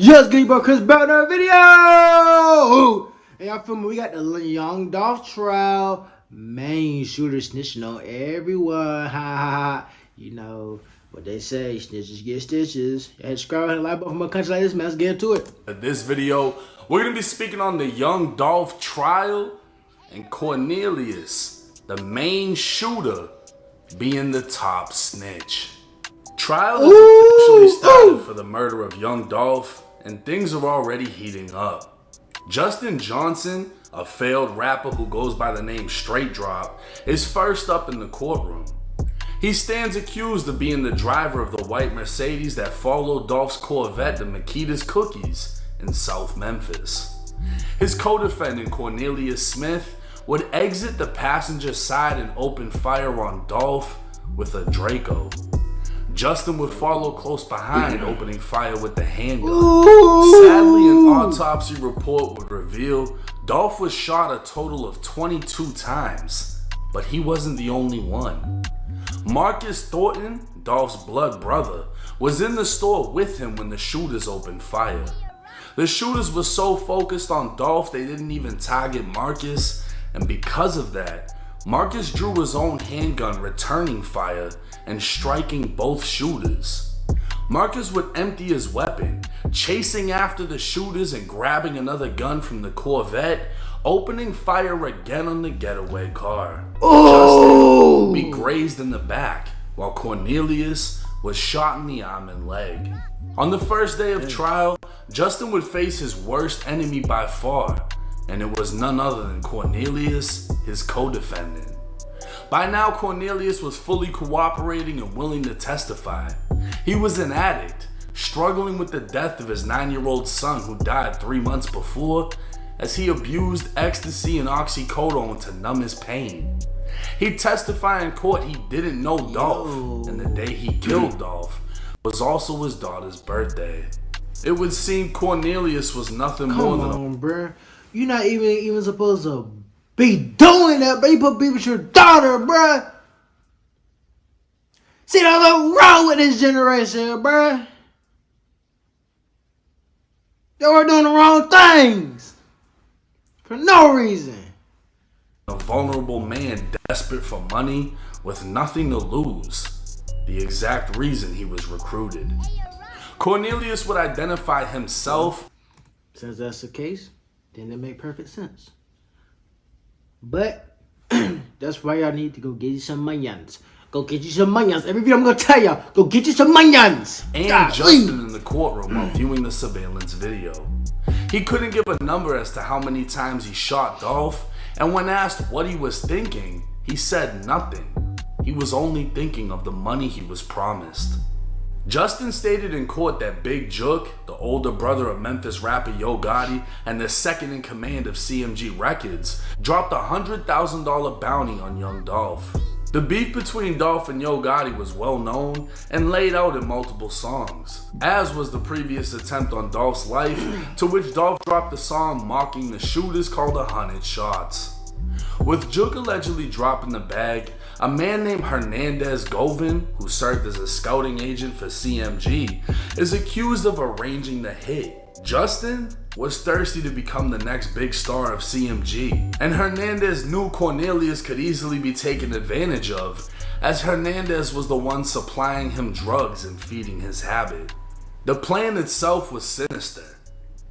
Just give you Chris about another video. And y'all feel me? We got the young Dolph trial. Main shooter snitching on everyone. Ha ha ha. You know what they say, snitches get stitches. And subscribe and like button from a country like this, man. Let's get into it. In this video, we're gonna be speaking on the young Dolph trial and Cornelius, the main shooter, being the top snitch. Trial has officially started for the murder of young Dolph, and things are already heating up. Justin Johnson, a failed rapper who goes by the name Straight Drop, is first up in the courtroom. He stands accused of being the driver of the white Mercedes that followed Dolph's Corvette to Makita's Cookies in South Memphis. His co-defendant Cornelius Smith would exit the passenger side and open fire on Dolph with a Draco. Justin would follow close behind, opening fire with the handgun. Sadly, an autopsy report would reveal Dolph was shot a total of 22 times, but he wasn't the only one. Marcus Thornton, Dolph's blood brother, was in the store with him when the shooters opened fire. The shooters were so focused on Dolph they didn't even target Marcus, and because of that, Marcus drew his own handgun, returning fire and striking both shooters. Marcus would empty his weapon, chasing after the shooters and grabbing another gun from the Corvette, opening fire again on the getaway car. Justin would be grazed in the back, while Cornelius was shot in the arm and leg. On the first day of trial, Justin would face his worst enemy by far, and it was none other than Cornelius, his co-defendant. By now, Cornelius was fully cooperating and willing to testify. He was an addict, struggling with the death of his 9-year-old son who died 3 months before, as he abused ecstasy and oxycodone to numb his pain. He testified in court he didn't know Dolph, and the day he killed Dolph was also his daughter's birthday. It would seem Cornelius was nothing more than bruh. You're not even supposed to be doing that, but you put beef with your daughter, bruh. See, there's nothing wrong with this generation, bruh. They were doing the wrong things for no reason. A vulnerable man desperate for money with nothing to lose. The exact reason he was recruited. Cornelius would identify himself. Since that's the case, then it make perfect sense. But that's why y'all need to go get you some minions. Go get you some minions. Every video I'm gonna tell y'all, go get you some minions. And Justin in the courtroom while viewing the surveillance video. He couldn't give a number as to how many times he shot Dolph, and when asked what he was thinking, he said nothing. He was only thinking of the money he was promised. Justin stated in court that Big Jook, the older brother of Memphis rapper Yo Gotti and the second in command of CMG Records, dropped a $100,000 bounty on young Dolph. The beef between Dolph and Yo Gotti was well known and laid out in multiple songs, as was the previous attempt on Dolph's life, to which Dolph dropped a song mocking the shooters called 100 Shots. With Jook allegedly dropping the bag, a man named Hernandez Govin, who served as a scouting agent for CMG, is accused of arranging the hit. Justin was thirsty to become the next big star of CMG, and Hernandez knew Cornelius could easily be taken advantage of, as Hernandez was the one supplying him drugs and feeding his habit. The plan itself was sinister.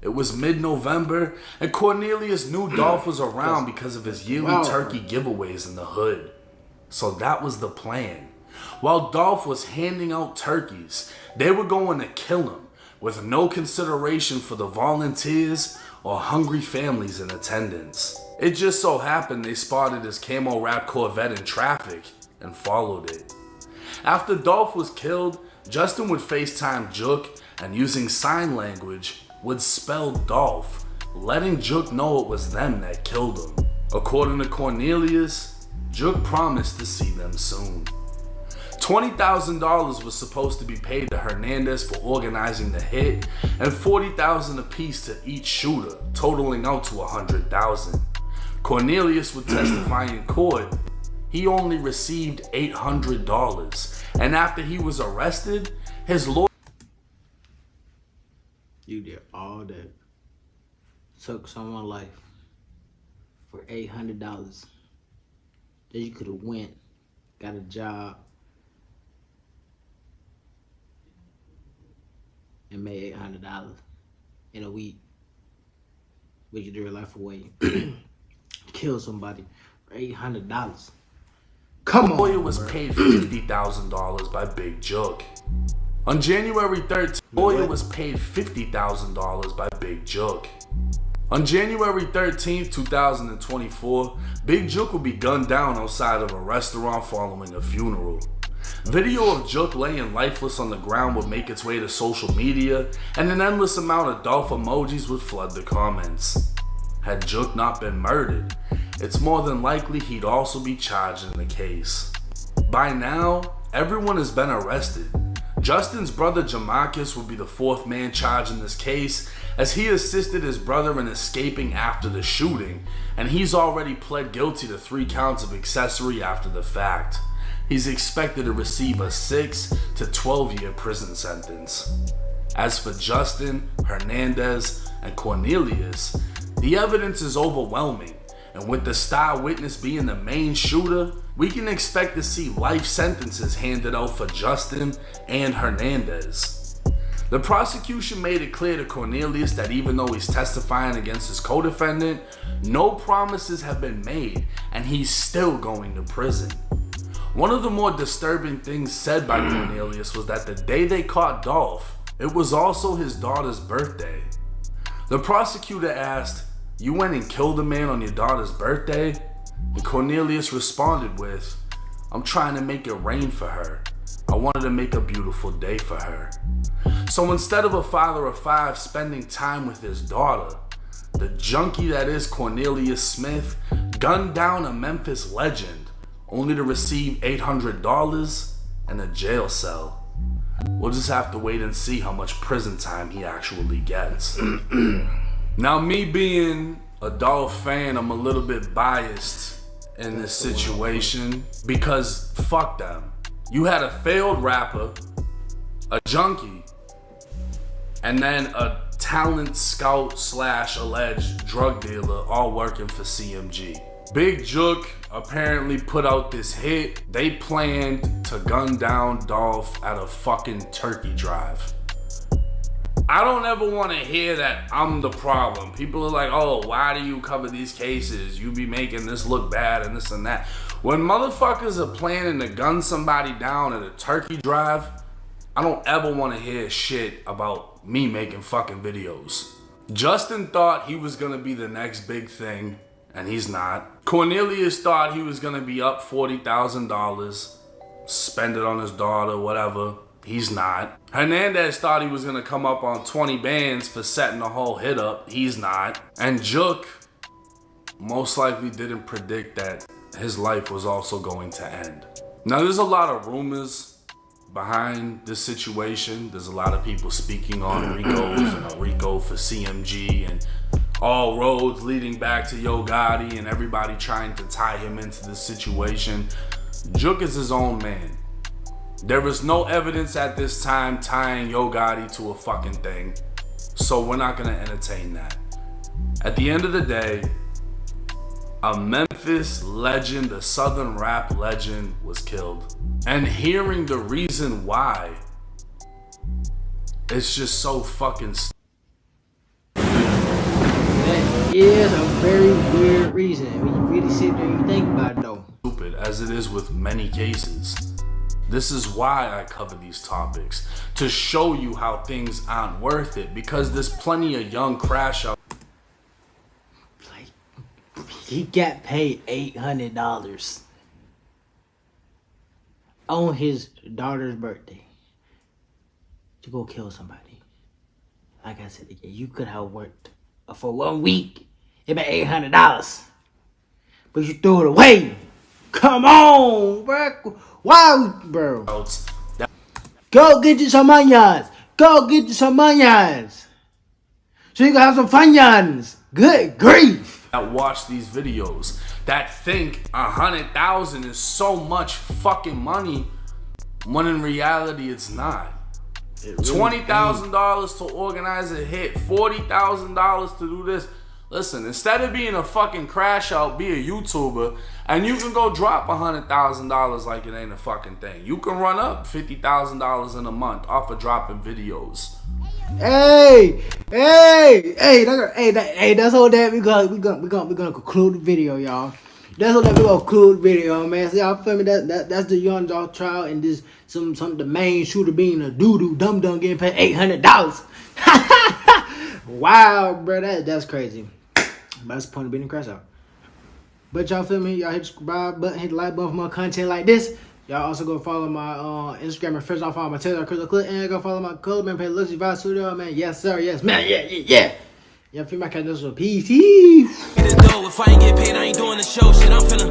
It was mid-November, and Cornelius knew Dolph was around because of his yearly turkey giveaways in the hood. So that was the plan. While Dolph was handing out turkeys, they were going to kill him, with no consideration for the volunteers or hungry families in attendance. It just so happened they spotted his camo wrapped Corvette in traffic and followed it. After Dolph was killed, Justin would FaceTime Jook and, using sign language, would spell Dolph, letting Jook know it was them that killed him. According to Cornelius, Jook promised to see them soon. $20,000 was supposed to be paid to Hernandez for organizing the hit, and $40,000 apiece to each shooter, totaling out to $100,000. Cornelius would testify in court. He only received $800, and after he was arrested, his lawyer You did all that. Took someone's life for $800. That you could have went, got a job, and made $800 in a week. But you threw your life away. Kill somebody for $800. Come on. Lawyer was paid $50,000 by Big Jook. On January 13th, Lawyer was paid $50,000 by Big Jook. On January 13th, 2024, Big Jook will be gunned down outside of a restaurant following a funeral. Video of Jook laying lifeless on the ground would make its way to social media, and an endless amount of Dolph emojis would flood the comments. Had Jook not been murdered, it's more than likely he'd also be charged in the case. By now, everyone has been arrested. Justin's brother Jamarcus will be the fourth man charged in this case, as he assisted his brother in escaping after the shooting, and he's already pled guilty to 3 counts of accessory after the fact. He's expected to receive a 6 to 12-year prison sentence. As for Justin, Hernandez, and Cornelius, the evidence is overwhelming, and with the star witness being the main shooter, we can expect to see life sentences handed out for Justin and Hernandez. The prosecution made it clear to Cornelius that even though he's testifying against his co-defendant, no promises have been made and he's still going to prison. One of the more disturbing things said by Cornelius was that the day they caught Dolph, it was also his daughter's birthday. The prosecutor asked, "You went and killed a man on your daughter's birthday?" And Cornelius responded with, "I'm trying to make it rain for her. I wanted to make a beautiful day for her." So instead of a father of 5 spending time with his daughter, the junkie that is Cornelius Smith gunned down a Memphis legend, only to receive $800 and a jail cell. We'll just have to wait and see how much prison time he actually gets. Now, me being a Dolph fan, I'm a little bit biased in this situation because fuck them. You had a failed rapper, a junkie, and then a talent scout / alleged drug dealer all working for CMG. Big Jook apparently put out this hit. They planned to gun down Dolph at a fucking turkey drive. I don't ever want to hear that I'm the problem. People are like, "Oh, why do you cover these cases? You be making this look bad and this and that." When motherfuckers are planning to gun somebody down at a turkey drive, I don't ever want to hear shit about me making fucking videos. Justin thought he was gonna be the next big thing, and he's not. Cornelius thought he was gonna be up $40,000, spend it on his daughter, whatever. He's not. Hernandez thought he was gonna come up on 20 bands for setting the whole hit up. He's not. And Jook most likely didn't predict that his life was also going to end. Now, there's a lot of rumors behind this situation. There's a lot of people speaking on Ricos and a Rico for CMG and all roads leading back to Yo Gotti and everybody trying to tie him into this situation. Jook is his own man. There is no evidence at this time tying Yo Gotti to a fucking thing, so we're not gonna entertain that. At the end of the day, a Memphis legend, a Southern rap legend was killed. And hearing the reason why, it's just so fucking That is a very weird reason when you really sit there and you think about it though. stupid, as it is with many cases. This is why I cover these topics, to show you how things aren't worth it, because there's plenty of young crash out. Like, he got paid $800 on his daughter's birthday to go kill somebody. Like I said again, you could have worked for 1 week. It made $800, but you threw it away. Come on, bro. Wow, bro. Go get you some onions. Go get you some onions. So you can have some funyuns. Good grief. That watch these videos that think 100,000 is so much fucking money when in reality it's not. $20,000 to organize a hit, $40,000 to do this. Listen, instead of being a fucking crash out, be a YouTuber, and you can go drop $100,000 like it ain't a fucking thing. You can run up $50,000 in a month off of dropping videos. Hey, that's all that we gonna conclude the video, y'all. That's all that we gonna conclude the video, man. So y'all feel me? That's the Young Dolph trial, and this the main shooter being a doo-doo dum-dum getting paid $800. Wow, bro, that's crazy. But that's the point of being a crash out. But y'all feel me? Y'all hit the subscribe button, hit the like button for more content like this. Y'all also go follow my Instagram and first off follow my Twitter, CristoReacts, and go follow my Color Man page, Luxury Vibe Studio, man. Yes, sir. Yes, man. Yeah. Y'all feel my catch this with peace. If I ain't get paid, I ain't doing the show. Shit, I'm finna.